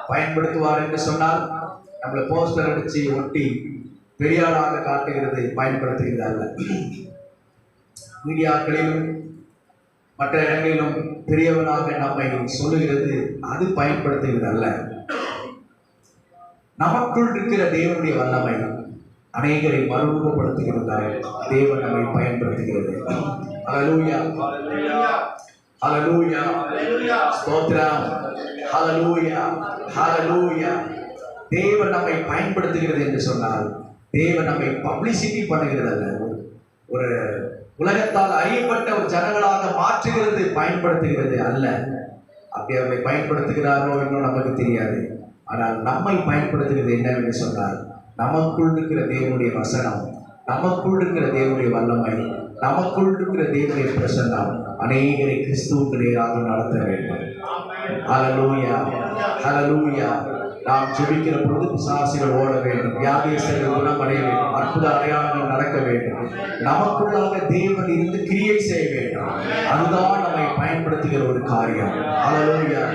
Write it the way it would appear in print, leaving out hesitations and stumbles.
பயன்படுத்துவார் என்று சொன்னால் நம்மளை போஸ்டர் அடிச்சு ஒட்டி பெரியாளாக காட்டுகிறது, பயன்படுத்துகிறது அல்ல. மீடியாக்களிலும் மற்ற இடங்களிலும் பெரியவனாக நம்மை சொல்லுகிறது, அது பயன்படுத்துகிறது அல்ல. நமக்குள் இருக்கிற தேவனுடைய வல்லமை அநேகரை மறுரூபப்படுத்துகிறதால் தேவன் நம்மை பயன்படுத்துகிறது. ஹல்லேலூயா, ஹல்லேலூயா, ஸ்தோத்திரம், ஹல்லேலூயா, ஹல்லேலூயா. தேவன் நம்மை பயன்படுத்துகிறது என்று சொன்னால் தேவன் நம்மை பப்ளிசிட்டி பண்ணுகிறது அல்ல, ஒரு உலகத்தால் அறியப்பட்ட ஒரு ஜனங்களாக மாற்றுகிறது, பயன்படுத்துகிறது அல்ல. அப்படி அவரை பயன்படுத்துகிறாரோ இன்னும் நமக்கு தெரியாது. ஆனால் நம்மை பயன்படுத்துகிறது என்னவென்று சொன்னால் நமக்குள் இருக்கிற தேவனுடைய வசனம், நமக்குள் இருக்கிற தேவனுடைய வல்லமை, நமக்குள் இருக்கிற தேவனுடைய பிரசன்னம் அநேகரை கிறிஸ்துவுக்கு நேராக நடத்த வேண்டும். ஹல்லேலூயா, ஹல்லேலூயா. நாம் ஜெபிக்கிற பொழுது பிசாசுகள் ஓட வேண்டும், வியாதியஸ்தர்கள் குணமடைய வேண்டும், அற்புத அடையாளங்கள் நடக்க வேண்டும். நமக்குள்ளாக தேவன் இருந்து கிரியை செய்ய வேண்டும். அதுதான் நம்மை பயன்படுத்துகிற ஒரு காரியம். ஹல்லேலூயா.